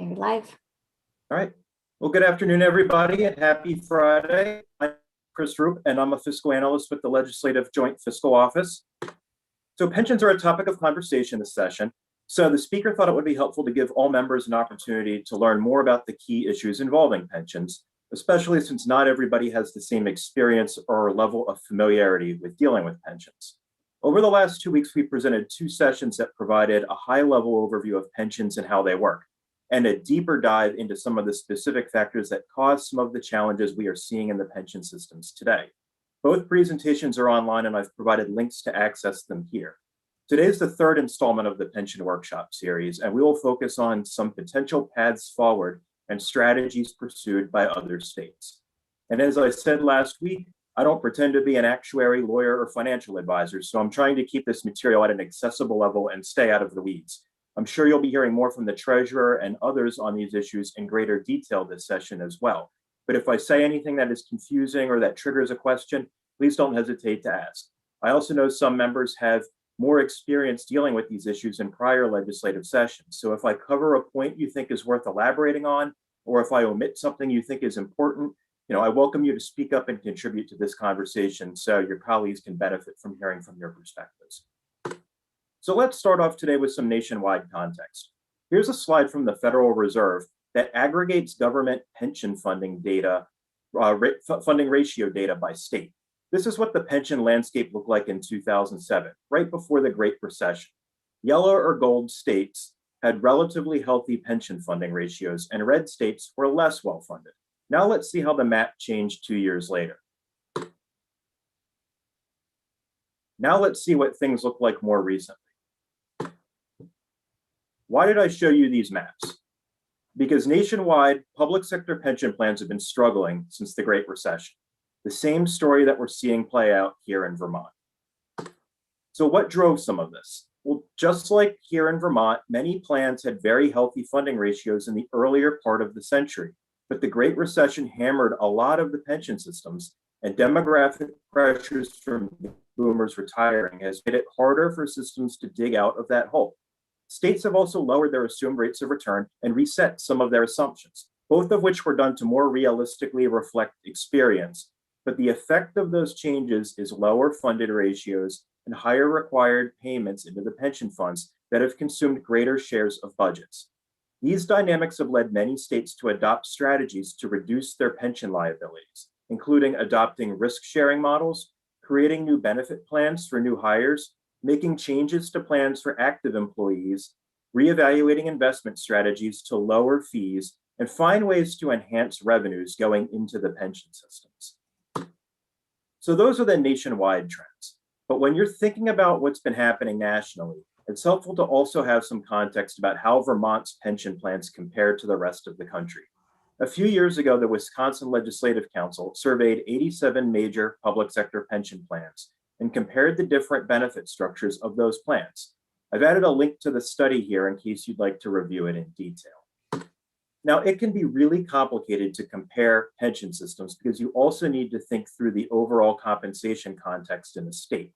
Okay, you're live. All right. Well, good afternoon, everybody, and happy Friday. I'm Chris Roop, and I'm a fiscal analyst with the Legislative Joint Fiscal Office. So pensions are a topic of conversation this session. So the speaker thought it would be helpful to give all members an opportunity to learn more about the key issues involving pensions, especially since not everybody has the same experience or level of familiarity with dealing with pensions. Over the last 2 weeks, we presented 2 sessions that provided a high-level overview of pensions and how they work, and a deeper dive into some of the specific factors that cause some of the challenges we are seeing in the pension systems today. Both presentations are online, and I've provided links to access them here. Today is the 3rd installment of the Pension Workshop series, and we will focus on some potential paths forward and strategies pursued by other states. And as I said last week, I don't pretend to be an actuary, lawyer, or financial advisor, so I'm trying to keep this material at an accessible level and stay out of the weeds. I'm sure you'll be hearing more from the treasurer and others on these issues in greater detail this session as well. But if I say anything that is confusing or that triggers a question, please don't hesitate to ask. I also know some members have more experience dealing with these issues in prior legislative sessions. So if I cover a point you think is worth elaborating on, or if I omit something you think is important, I welcome you to speak up and contribute to this conversation so your colleagues can benefit from hearing from your perspectives. So let's start off today with some nationwide context. Here's a slide from the Federal Reserve that aggregates government pension funding data, funding ratio data by state. This is what the pension landscape looked like in 2007, right before the Great Recession. Yellow or gold states had relatively healthy pension funding ratios, and red states were less well-funded. Now let's see how the map changed 2 years later. Now let's see what things look like more recently. Why did I show you these maps? Because nationwide, public sector pension plans have been struggling since the Great Recession. The same story that we're seeing play out here in Vermont. So what drove some of this? Well, just like here in Vermont, many plans had very healthy funding ratios in the earlier part of the century. But the Great Recession hammered a lot of the pension systems, and demographic pressures from boomers retiring has made it harder for systems to dig out of that hole. States have also lowered their assumed rates of return and reset some of their assumptions, both of which were done to more realistically reflect experience. But the effect of those changes is lower funded ratios and higher required payments into the pension funds that have consumed greater shares of budgets. These dynamics have led many states to adopt strategies to reduce their pension liabilities, including adopting risk-sharing models, creating new benefit plans for new hires, making changes to plans for active employees, reevaluating investment strategies to lower fees, and find ways to enhance revenues going into the pension systems. So those are the nationwide trends. But when you're thinking about what's been happening nationally, it's helpful to also have some context about how Vermont's pension plans compare to the rest of the country. A few years ago, the Wisconsin Legislative Council surveyed 87 major public sector pension plans and compared the different benefit structures of those plans. I've added a link to the study here in case you'd like to review it in detail. Now, it can be really complicated to compare pension systems because you also need to think through the overall compensation context in the state.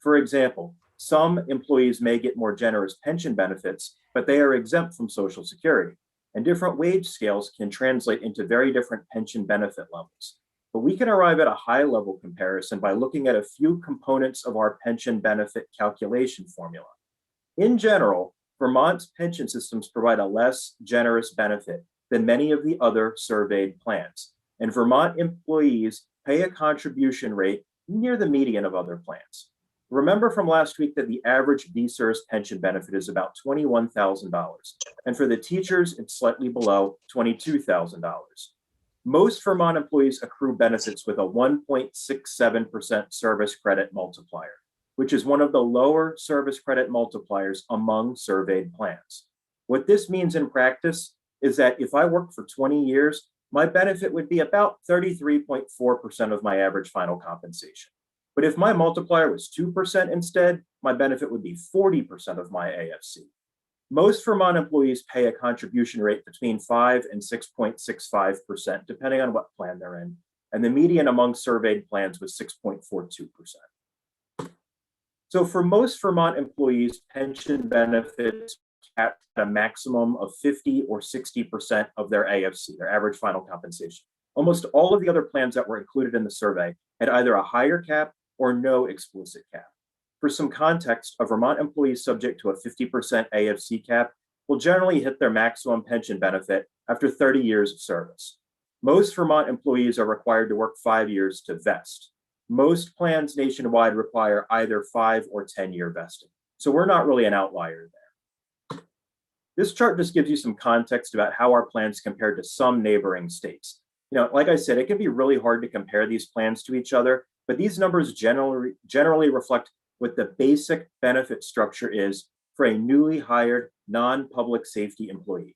For example, some employees may get more generous pension benefits, but they are exempt from Social Security, and different wage scales can translate into very different pension benefit levels. But we can arrive at a high-level comparison by looking at a few components of our pension benefit calculation formula. In general, Vermont's pension systems provide a less generous benefit than many of the other surveyed plans, and Vermont employees pay a contribution rate near the median of other plans. Remember from last week that the average BSERS pension benefit is about $21,000, and for the teachers, it's slightly below $22,000. Most Vermont employees accrue benefits with a 1.67% service credit multiplier, which is one of the lower service credit multipliers among surveyed plans. What this means in practice is that if I worked for 20 years, my benefit would be about 33.4% of my average final compensation. But if my multiplier was 2% instead, my benefit would be 40% of my AFC. Most Vermont employees pay a contribution rate between 5 and 6.65%, depending on what plan they're in, and the median among surveyed plans was 6.42%. So for most Vermont employees, pension benefits at a maximum of 50 or 60% of their AFC, their average final compensation. Almost all of the other plans that were included in the survey had either a higher cap or no explicit cap. For some context, a Vermont employee subject to a 50% AFC cap will generally hit their maximum pension benefit after 30 years of service. Most Vermont employees are required to work 5 years to vest. Most plans nationwide require either 5 or 10-year vesting. So we're not really an outlier there. This chart just gives you some context about how our plans compare to some neighboring states. Like I said, it can be really hard to compare these plans to each other, but these numbers generally reflect what the basic benefit structure is for a newly hired non-public safety employee.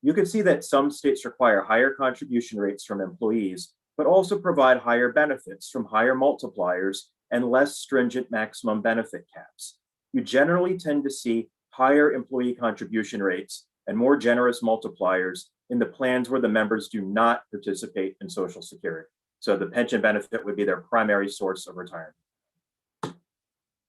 You can see that some states require higher contribution rates from employees, but also provide higher benefits from higher multipliers and less stringent maximum benefit caps. You generally tend to see higher employee contribution rates and more generous multipliers in the plans where the members do not participate in Social Security. So the pension benefit would be their primary source of retirement.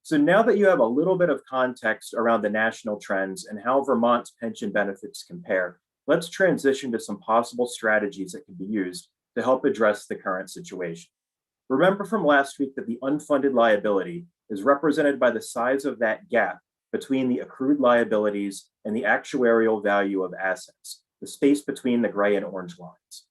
So now that you have a little bit of context around the national trends and how Vermont's pension benefits compare, let's transition to some possible strategies that can be used to help address the current situation. Remember from last week that the unfunded liability is represented by the size of that gap between the accrued liabilities and the actuarial value of assets, the space between the gray and orange lines.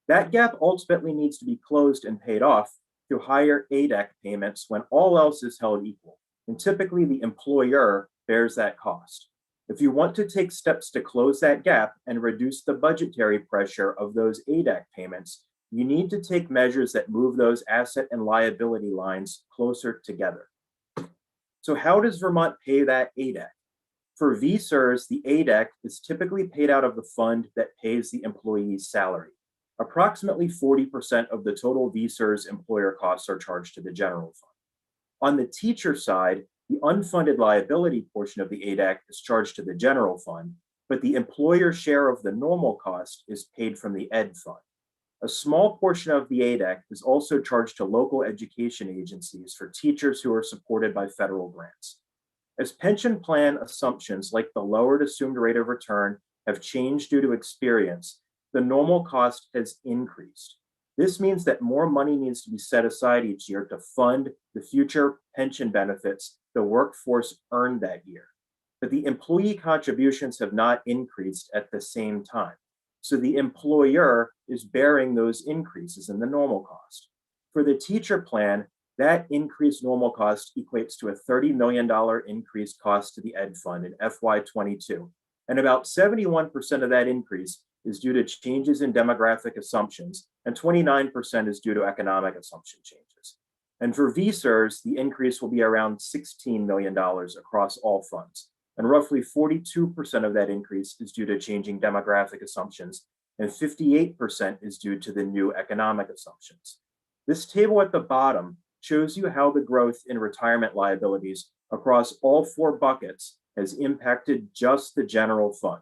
That gap ultimately needs to be closed and paid off through higher ADEC payments when all else is held equal, and typically the employer bears that cost. If you want to take steps to close that gap and reduce the budgetary pressure of those ADEC payments, you need to take measures that move those asset and liability lines closer together. So how does Vermont pay that ADEC? For VSERS, the ADEC is typically paid out of the fund that pays the employee's salary. Approximately 40% of the total VSERS employer costs are charged to the general fund. On the teacher side, the unfunded liability portion of the ADEC is charged to the general fund, but the employer share of the normal cost is paid from the ed fund. A small portion of the ADEC is also charged to local education agencies for teachers who are supported by federal grants. As pension plan assumptions like the lowered assumed rate of return have changed due to experience, the normal cost has increased. This means that more money needs to be set aside each year to fund the future pension benefits the workforce earned that year. But the employee contributions have not increased at the same time. So the employer is bearing those increases in the normal cost. For the teacher plan, that increased normal cost equates to a $30 million increased cost to the ed fund in FY22. And about 71% of that increase is due to changes in demographic assumptions, and 29% is due to economic assumption changes. And for VSERS, the increase will be around $16 million across all funds. And roughly 42% of that increase is due to changing demographic assumptions, and 58% is due to the new economic assumptions. This table at the bottom shows you how the growth in retirement liabilities across all 4 buckets has impacted just the general fund.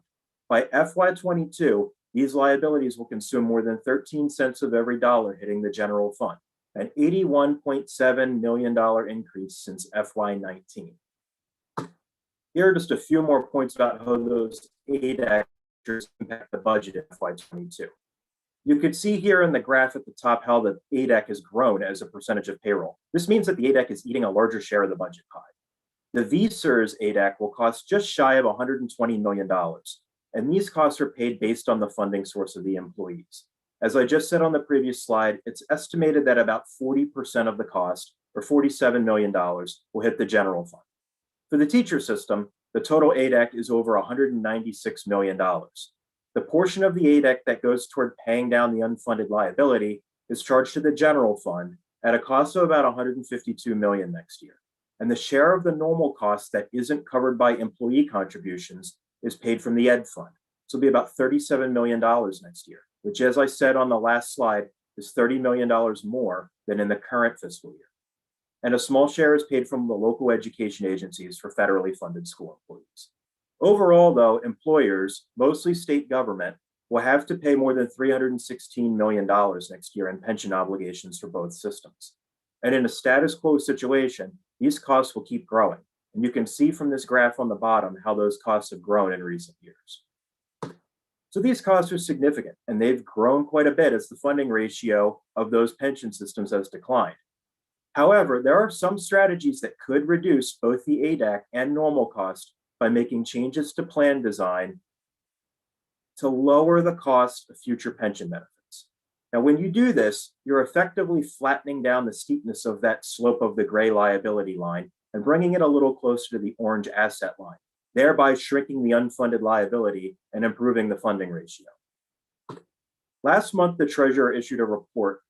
By FY22, these liabilities will consume more than 13 cents of every dollar hitting the general fund, an $81.7 million increase since FY19. Here are just a few more points about how those ADEC impact the budget in FY22. You could see here in the graph at the top how the ADEC has grown as a percentage of payroll. This means that the ADEC is eating a larger share of the budget pie. The VSERS ADEC will cost just shy of $120 million, and these costs are paid based on the funding source of the employees. As I just said on the previous slide, it's estimated that about 40% of the cost, or $47 million, will hit the general fund. For the teacher system, the total ADEC is over $196 million. The portion of the ADEC that goes toward paying down the unfunded liability is charged to the general fund at a cost of about $152 million next year. And the share of the normal cost that isn't covered by employee contributions is paid from the ed fund. So it'll be about $37 million next year, which, as I said on the last slide, is $30 million more than in the current fiscal year. And a small share is paid from the local education agencies for federally funded school employees. Overall, though, employers, mostly state government, will have to pay more than $316 million next year in pension obligations for both systems. And in a status quo situation, these costs will keep growing. And you can see from this graph on the bottom how those costs have grown in recent years. So these costs are significant, and they've grown quite a bit as the funding ratio of those pension systems has declined. However, there are some strategies that could reduce both the ADAC and normal cost by making changes to plan design to lower the cost of future pension benefits. Now, when you do this, you're effectively flattening down the steepness of that slope of the gray liability line and bringing it a little closer to the orange asset line, thereby shrinking the unfunded liability and improving the funding ratio. Last month, the Treasurer issued a report,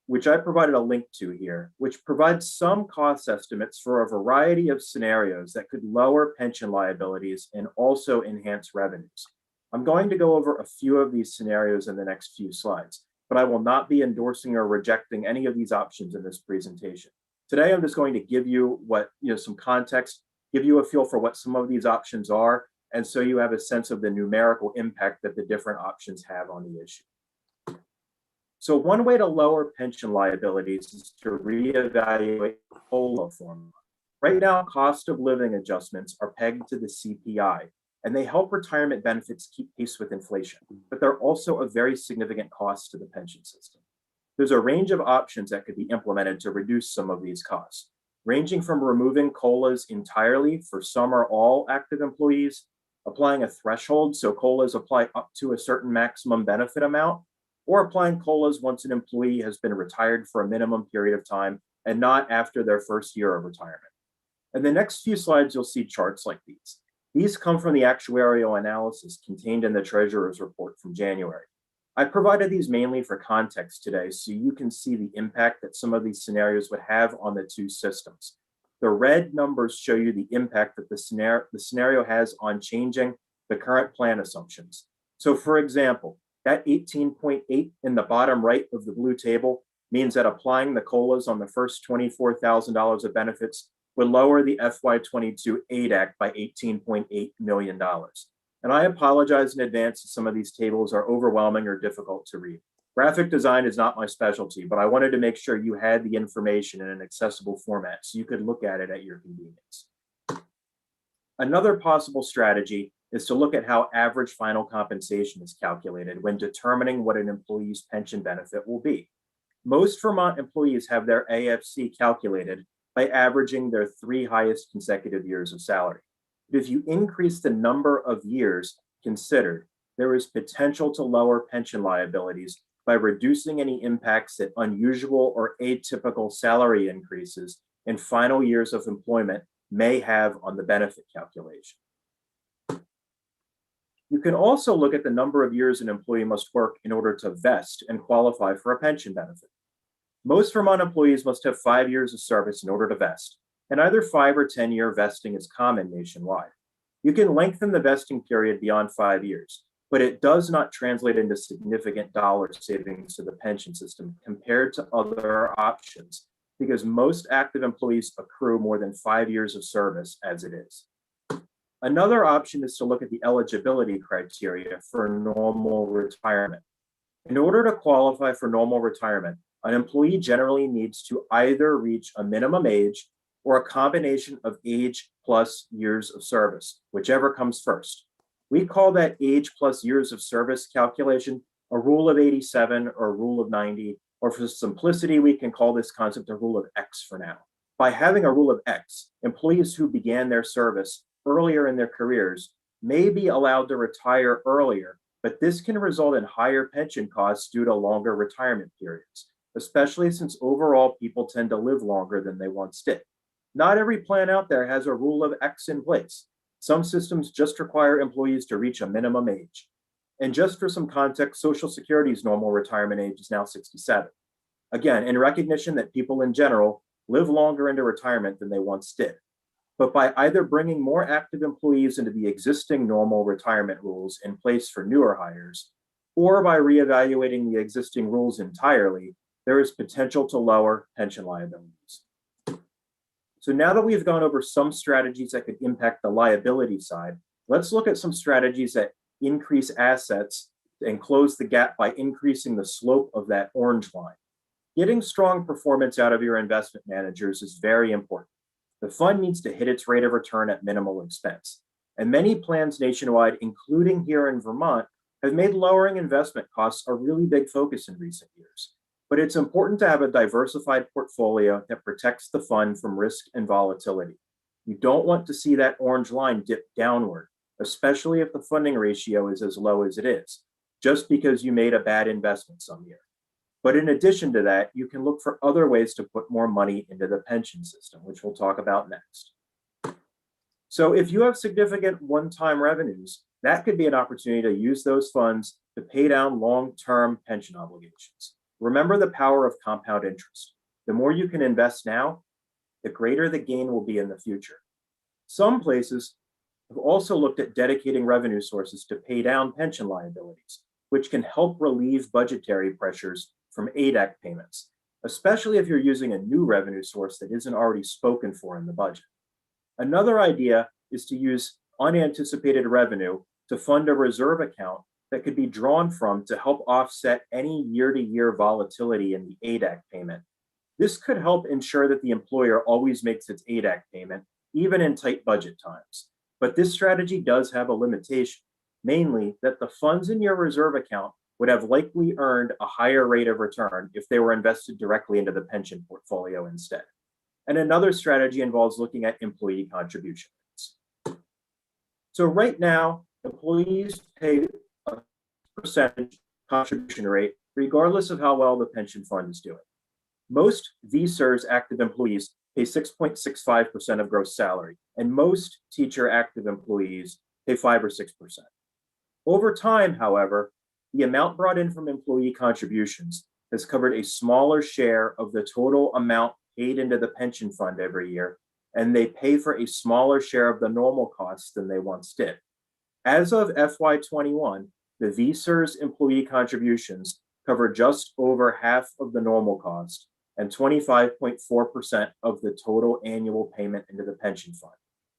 which I provided a link to here, which provides some cost estimates for a variety of scenarios that could lower pension liabilities and also enhance revenues. I'm going to go over a few of these scenarios in the next few slides, but I will not be endorsing or rejecting any of these options in this presentation. Today, I'm just going to give you some context, give you a feel for what some of these options are, and so you have a sense of the numerical impact that the different options have on the issue. So one way to lower pension liabilities is to reevaluate the COLA formula. Right now, cost of living adjustments are pegged to the CPI, and they help retirement benefits keep pace with inflation, but they're also a very significant cost to the pension system. There's a range of options that could be implemented to reduce some of these costs, ranging from removing COLAs entirely for some or all active employees, applying a threshold so COLAs apply up to a certain maximum benefit amount, or applying COLAs once an employee has been retired for a minimum period of time and not after their first year of retirement. In the next few slides, you'll see charts like these. These come from the actuarial analysis contained in the Treasurer's report from January. I provided these mainly for context today so you can see the impact that some of these scenarios would have on the two systems. The red numbers show you the impact that the scenario has on changing the current plan assumptions. So for example, that 18.8 in the bottom right of the blue table means that applying the COLAs on the first $24,000 of benefits would lower the FY22 ADAC by $18.8 million. And I apologize in advance if some of these tables are overwhelming or difficult to read. Graphic design is not my specialty, but I wanted to make sure you had the information in an accessible format so you could look at it at your convenience. Another possible strategy is to look at how average final compensation is calculated when determining what an employee's pension benefit will be. Most Vermont employees have their AFC calculated by averaging their 3 highest consecutive years of salary. But if you increase the number of years considered, there is potential to lower pension liabilities by reducing any impacts that unusual or atypical salary increases in final years of employment may have on the benefit calculation. You can also look at the number of years an employee must work in order to vest and qualify for a pension benefit. Most Vermont employees must have 5 years of service in order to vest, and either 5 or 10-year vesting is common nationwide. You can lengthen the vesting period beyond 5 years, but it does not translate into significant dollar savings to the pension system compared to other options, because most active employees accrue more than 5 years of service as it is. Another option is to look at the eligibility criteria for normal retirement. In order to qualify for normal retirement, an employee generally needs to either reach a minimum age or a combination of age plus years of service, whichever comes first. We call that age plus years of service calculation a rule of 87 or a rule of 90, or for simplicity, we can call this concept a rule of X for now. By having a rule of X, employees who began their service earlier in their careers may be allowed to retire earlier, but this can result in higher pension costs due to longer retirement periods, especially since overall people tend to live longer than they once did. Not every plan out there has a rule of X in place. Some systems just require employees to reach a minimum age. And just for some context, Social Security's normal retirement age is now 67. Again, in recognition that people in general live longer into retirement than they once did. But by either bringing more active employees into the existing normal retirement rules in place for newer hires, or by reevaluating the existing rules entirely, there is potential to lower pension liabilities. So now that we've gone over some strategies that could impact the liability side, let's look at some strategies that increase assets and close the gap by increasing the slope of that orange line. Getting strong performance out of your investment managers is very important. The fund needs to hit its rate of return at minimal expense. And many plans nationwide, including here in Vermont, have made lowering investment costs a really big focus in recent years. But it's important to have a diversified portfolio that protects the fund from risk and volatility. You don't want to see that orange line dip downward, especially if the funding ratio is as low as it is, just because you made a bad investment some year. But in addition to that, you can look for other ways to put more money into the pension system, which we'll talk about next. So if you have significant one-time revenues, that could be an opportunity to use those funds to pay down long-term pension obligations. Remember the power of compound interest. The more you can invest now, the greater the gain will be in the future. Some places have also looked at dedicating revenue sources to pay down pension liabilities, which can help relieve budgetary pressures from ADAC payments, especially if you're using a new revenue source that isn't already spoken for in the budget. Another idea is to use unanticipated revenue to fund a reserve account that could be drawn from to help offset any year-to-year volatility in the ADAC payment. This could help ensure that the employer always makes its ADAC payment, even in tight budget times. But this strategy does have a limitation, mainly that the funds in your reserve account would have likely earned a higher rate of return if they were invested directly into the pension portfolio instead. And another strategy involves looking at employee contribution rates. So right now, employees pay a percentage contribution rate regardless of how well the pension fund is doing. Most VSERS active employees pay 6.65% of gross salary, and most teacher active employees pay 5 or 6%. Over time, however, the amount brought in from employee contributions has covered a smaller share of the total amount paid into the pension fund every year, and they pay for a smaller share of the normal costs than they once did. As of FY21, the VSERS employee contributions cover just over half of the normal cost and 25.4% of the total annual payment into the pension fund.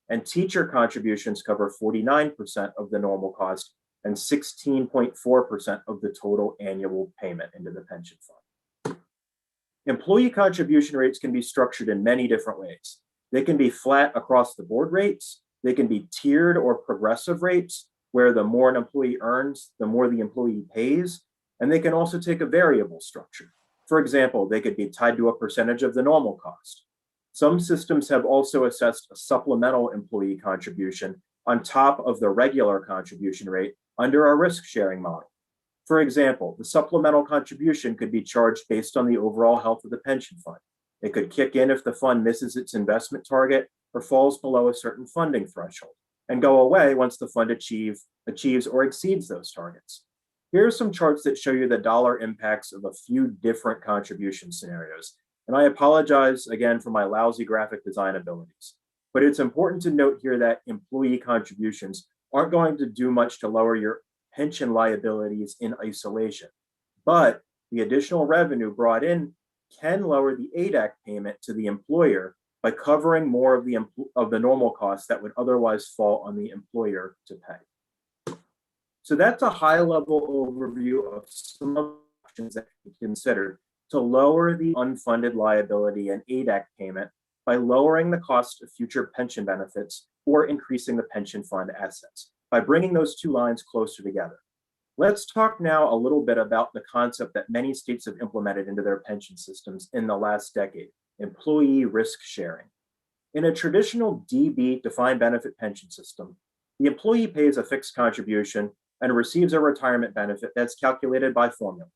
And teacher contributions cover 49% of the normal cost and 16.4% of the total annual payment into the pension fund. Employee contribution rates can be structured in many different ways. They can be flat across the board rates. They can be tiered or progressive rates, where the more an employee earns, the more the employee pays. And they can also take a variable structure. For example, they could be tied to a percentage of the normal cost. Some systems have also assessed a supplemental employee contribution on top of the regular contribution rate under a risk-sharing model. For example, the supplemental contribution could be charged based on the overall health of the pension fund. It could kick in if the fund misses its investment target or falls below a certain funding threshold, and go away once the fund achieves or exceeds those targets. Here are some charts that show you the dollar impacts of a few different contribution scenarios. And I apologize again for my lousy graphic design abilities. But it's important to note here that employee contributions aren't going to do much to lower your pension liabilities in isolation. But the additional revenue brought in can lower the ADAC payment to the employer by covering more of the normal costs that would otherwise fall on the employer to pay. So that's a high-level overview of some of the options that can be considered to lower the unfunded liability and ADAC payment by lowering the cost of future pension benefits or increasing the pension fund assets by bringing those two lines closer together. Let's talk now a little bit about the concept that many states have implemented into their pension systems in the last decade: employee risk sharing. In a traditional DB, defined benefit pension system, the employee pays a fixed contribution and receives a retirement benefit that's calculated by formula.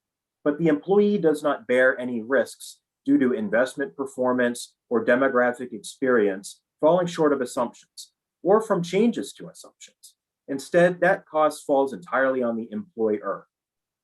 But the employee does not bear any risks due to investment performance or demographic experience falling short of assumptions, or from changes to assumptions. Instead, that cost falls entirely on the employer.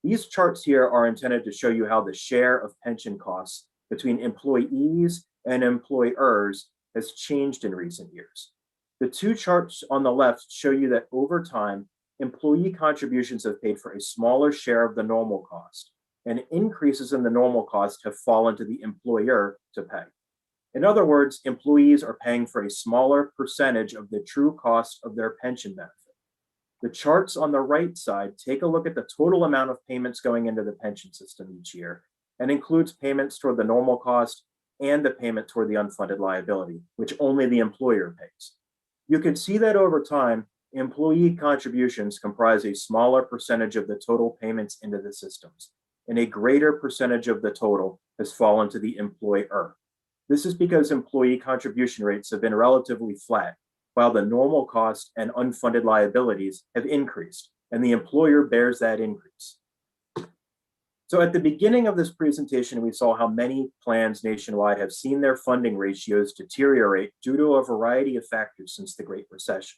These charts here are intended to show you how the share of pension costs between employees and employers has changed in recent years. The two charts on the left show you that over time, employee contributions have paid for a smaller share of the normal cost, and increases in the normal cost have fallen to the employer to pay. In other words, employees are paying for a smaller percentage of the true cost of their pension benefit. The charts on the right side take a look at the total amount of payments going into the pension system each year and includes payments toward the normal cost and the payment toward the unfunded liability, which only the employer pays. You can see that over time, employee contributions comprise a smaller percentage of the total payments into the systems, and a greater percentage of the total has fallen to the employer. This is because employee contribution rates have been relatively flat, while the normal cost and unfunded liabilities have increased, and the employer bears that increase. So at the beginning of this presentation, we saw how many plans nationwide have seen their funding ratios deteriorate due to a variety of factors since the Great Recession.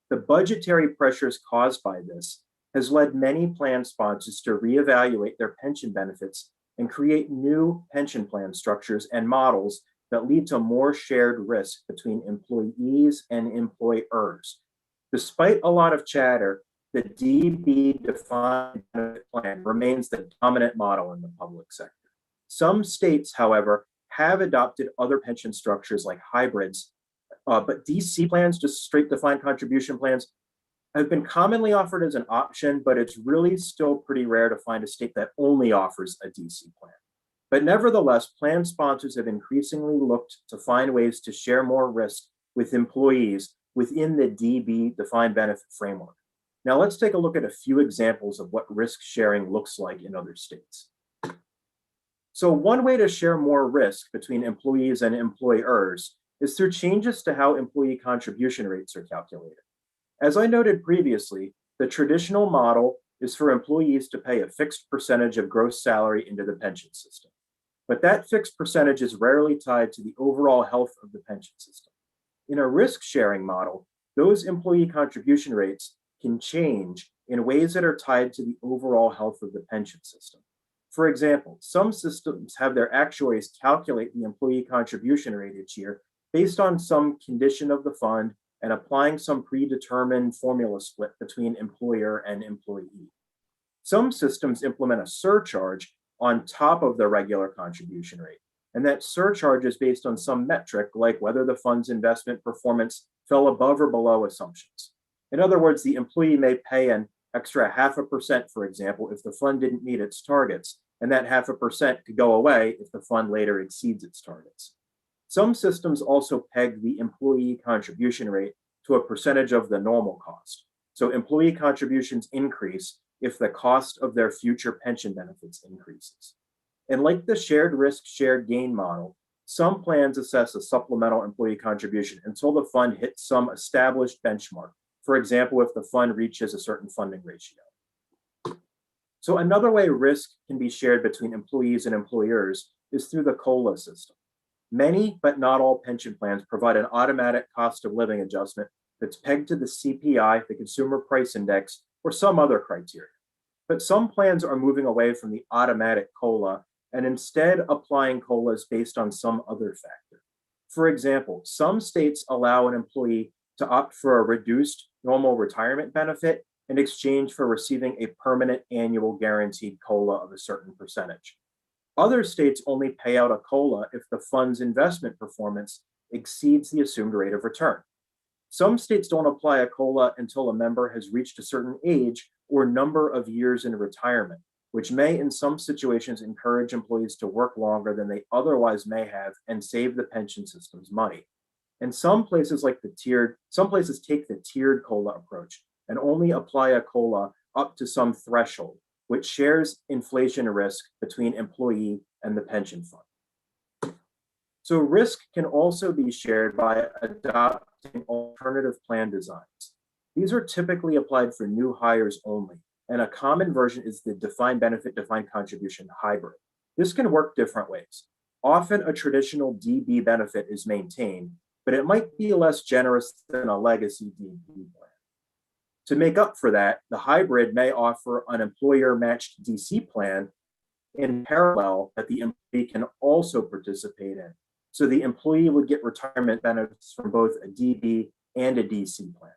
The budgetary pressures caused by this has led many plan sponsors to reevaluate their pension benefits and create new pension plan structures and models that lead to more shared risk between employees and employers. Despite a lot of chatter, the DB defined benefit plan remains the dominant model in the public sector. Some states, however, have adopted other pension structures like hybrids, but DC plans, just straight defined contribution plans, have been commonly offered as an option, but it's really still pretty rare to find a state that only offers a DC plan. But nevertheless, plan sponsors have increasingly looked to find ways to share more risk with employees within the DB defined benefit framework. Now let's take a look at a few examples of what risk sharing looks like in other states. So one way to share more risk between employees and employers is through changes to how employee contribution rates are calculated. As I noted previously, the traditional model is for employees to pay a fixed percentage of gross salary into the pension system. But that fixed percentage is rarely tied to the overall health of the pension system. In a risk-sharing model, those employee contribution rates can change in ways that are tied to the overall health of the pension system. For example, some systems have their actuaries calculate the employee contribution rate each year based on some condition of the fund and applying some predetermined formula split between employer and employee. Some systems implement a surcharge on top of the regular contribution rate, and that surcharge is based on some metric like whether the fund's investment performance fell above or below assumptions. In other words, the employee may pay an extra 0.5%, for example, if the fund didn't meet its targets, and that 0.5% could go away if the fund later exceeds its targets. Some systems also peg the employee contribution rate to a percentage of the normal cost. So employee contributions increase if the cost of their future pension benefits increases. And like the shared risk, shared gain model, some plans assess a supplemental employee contribution until the fund hits some established benchmark. For example, if the fund reaches a certain funding ratio. So another way risk can be shared between employees and employers is through the COLA system. Many, but not all pension plans provide an automatic cost of living adjustment that's pegged to the CPI, the Consumer Price Index, or some other criteria. But some plans are moving away from the automatic COLA and instead applying COLAs based on some other factor. For example, some states allow an employee to opt for a reduced normal retirement benefit in exchange for receiving a permanent annual guaranteed COLA of a certain percentage. Other states only pay out a COLA if the fund's investment performance exceeds the assumed rate of return. Some states don't apply a COLA until a member has reached a certain age or number of years in retirement, which may in some situations encourage employees to work longer than they otherwise may have and save the pension system's money. And some places take the tiered COLA approach and only apply a COLA up to some threshold, which shares inflation risk between employee and the pension fund. So risk can also be shared by adopting alternative plan designs. These are typically applied for new hires only, and a common version is the defined benefit, defined contribution hybrid. This can work different ways. Often a traditional DB benefit is maintained, but it might be less generous than a legacy DB plan. To make up for that, the hybrid may offer an employer-matched DC plan in parallel that the employee can also participate in. So the employee would get retirement benefits from both a DB and a DC plan.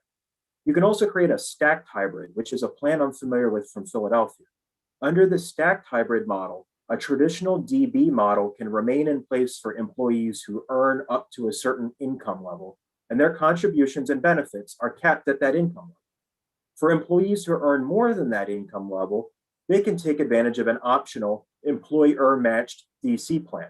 You can also create a stacked hybrid, which is a plan I'm familiar with from Philadelphia. Under the stacked hybrid model, a traditional DB model can remain in place for employees who earn up to a certain income level, and their contributions and benefits are capped at that income level. For employees who earn more than that income level, they can take advantage of an optional employer-matched DC plan.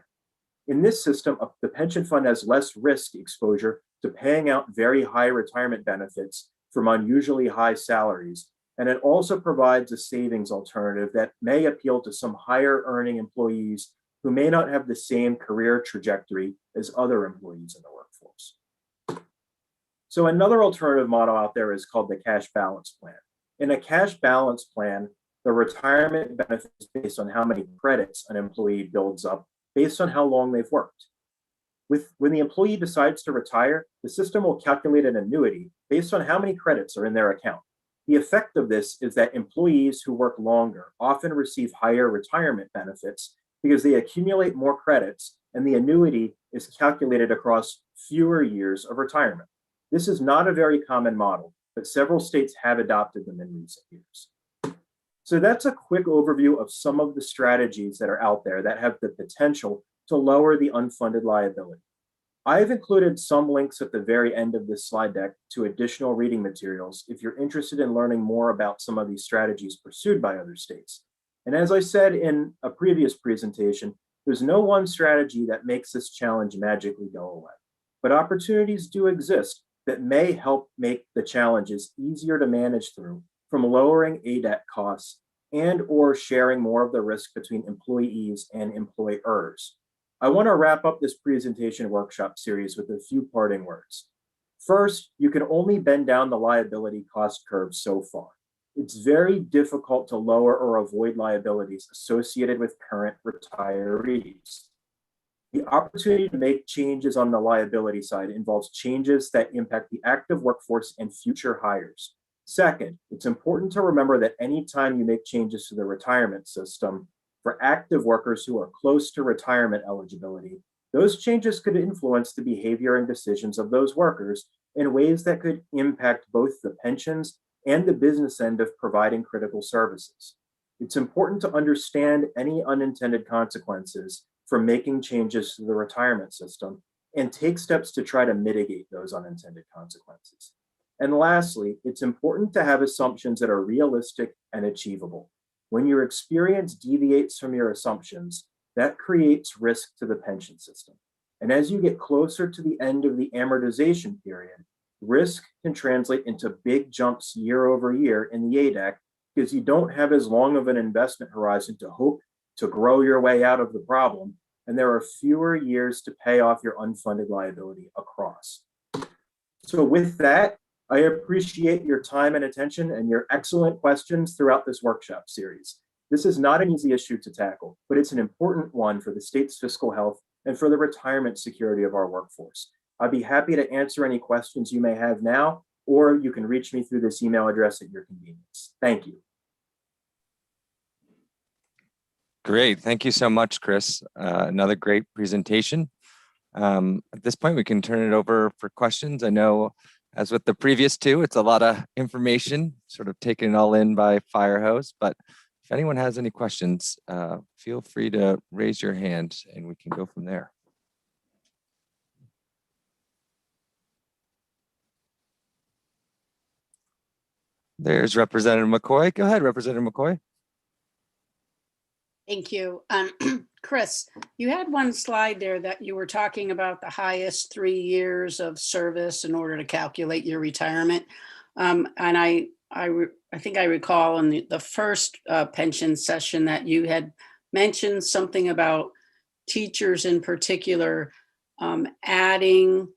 In this system, the pension fund has less risk exposure to paying out very high retirement benefits from unusually high salaries, and it also provides a savings alternative that may appeal to some higher earning employees who may not have the same career trajectory as other employees in the workforce. So another alternative model out there is called the cash balance plan. In a cash balance plan, the retirement benefit is based on how many credits an employee builds up based on how long they've worked. When the employee decides to retire, the system will calculate an annuity based on how many credits are in their account. The effect of this is that employees who work longer often receive higher retirement benefits because they accumulate more credits, and the annuity is calculated across fewer years of retirement. This is not a very common model, but several states have adopted them in recent years. So that's a quick overview of some of the strategies that are out there that have the potential to lower the unfunded liability. I've included some links at the very end of this slide deck to additional reading materials if you're interested in learning more about some of these strategies pursued by other states. And as I said in a previous presentation, there's no one strategy that makes this challenge magically go away. But opportunities do exist that may help make the challenges easier to manage through, from lowering ADAC costs and or sharing more of the risk between employees and employers. I want to wrap up this presentation workshop series with a few parting words. First, you can only bend down the liability cost curve so far. It's very difficult to lower or avoid liabilities associated with current retirees. The opportunity to make changes on the liability side involves changes that impact the active workforce and future hires. Second, it's important to remember that anytime you make changes to the retirement system for active workers who are close to retirement eligibility, those changes could influence the behavior and decisions of those workers in ways that could impact both the pensions and the business end of providing critical services. It's important to understand any unintended consequences from making changes to the retirement system and take steps to try to mitigate those unintended consequences. And lastly, it's important to have assumptions that are realistic and achievable. When your experience deviates from your assumptions, that creates risk to the pension system. And as you get closer to the end of the amortization period, risk can translate into big jumps year over year in the ADAC because you don't have as long of an investment horizon to hope to grow your way out of the problem, and there are fewer years to pay off your unfunded liability across. So with that, I appreciate your time and attention and your excellent questions throughout this workshop series. This is not an easy issue to tackle, but it's an important one for the state's fiscal health and for the retirement security of our workforce. I'd be happy to answer any questions you may have now, or you can reach me through this email address at your convenience. Thank you. Great. Thank you so much, Chris. Another great presentation. At this point, we can turn it over for questions. I know, as with the previous two, it's a lot of information, sort of taken all in by fire hose, but if anyone has any questions, feel free to raise your hand and we can go from there. There's Representative McCoy. Go ahead, Representative McCoy. Thank you. Chris, you had one slide there that you were talking about the highest 3 years of service in order to calculate your retirement. And I think I recall in the first pension session that you had mentioned something about teachers in particular adding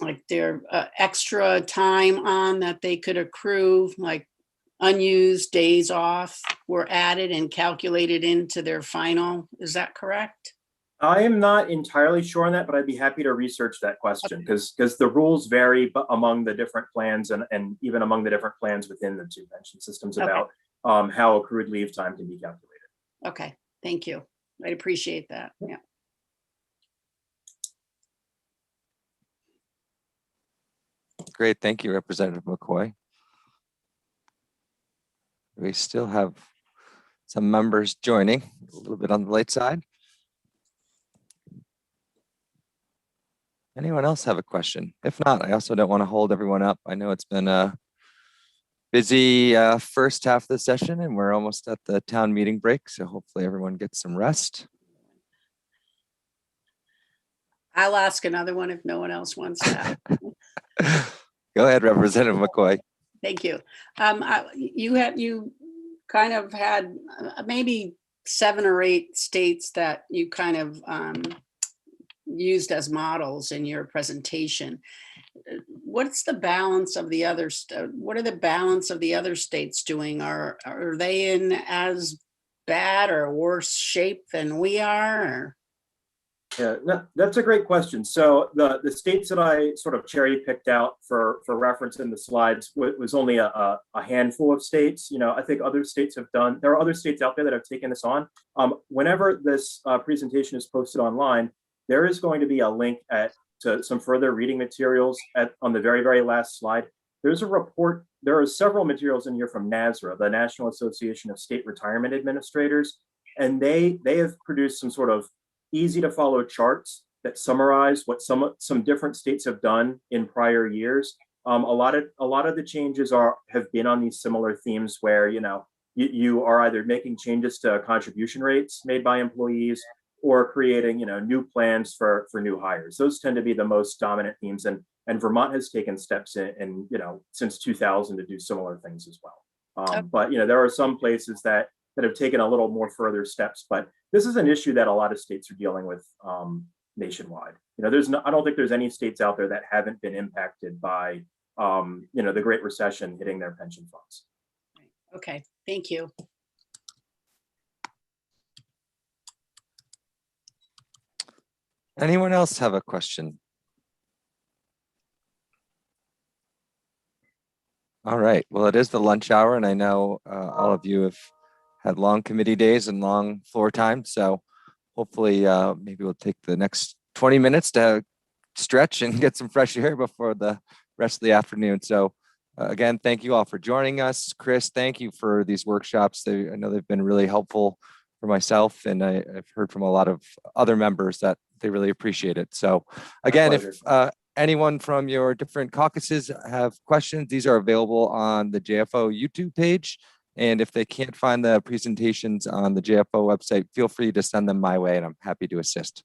like their extra time on that they could accrue, like unused days off were added and calculated into their final. Is that correct? I am not entirely sure on that, but I'd be happy to research that question because the rules vary among the different plans and even among the different plans within the two pension systems about how accrued leave time can be calculated. Okay, thank you. I appreciate that. Yeah. Great. Thank you, Representative McCoy. We still have some members joining, a little bit on the late side. Anyone else have a question? If not, I also don't want to hold everyone up. I know it's been a busy first half of the session and we're almost at the town meeting break. So hopefully everyone gets some rest. I'll ask another one if no one else wants to. Go ahead, Representative McCoy. Thank you. You kind of had maybe 7 or 8 states that you kind of used as models in your presentation. What's the balance of the others? What are the balance of the other states doing? Are they in as bad or worse shape than we are? Or? Yeah, that's a great question. So the states that I sort of cherry picked out for reference in the slides was only a handful of states. You know, I think other states have done, there are other states out there that have taken this on. Whenever this presentation is posted online, there is going to be a link to some further reading materials on the very, very last slide. There's a report, there are several materials in here from NASRA, the National Association of State Retirement Administrators, and they have produced some sort of easy to follow charts that summarize what some different states have done in prior years. A lot of the changes have been on these similar themes where, you know, you are either making changes to contribution rates made by employees or creating, you know, new plans for new hires. Those tend to be the most dominant themes, and Vermont has taken steps in you know, since 2000 to do similar things as well. But you know, there are some places that have taken a little more further steps, but this is an issue that a lot of states are dealing with nationwide. You know, I don't think there's any states out there that haven't been impacted by you know, the Great Recession hitting their pension funds. Okay, thank you. Anyone else have a question? All right, well, it is the lunch hour, and I know all of you have had long committee days and long floor time. So hopefully maybe we'll take the next 20 minutes to stretch and get some fresh air before the rest of the afternoon. So again, thank you all for joining us. Chris, thank you for these workshops. I know they've been really helpful for myself, and I've heard from a lot of other members that they really appreciate it. So again, if anyone from your different caucuses have questions, these are available on the JFO YouTube page. And if they can't find the presentations on the JFO website, feel free to send them my way, and I'm happy to assist.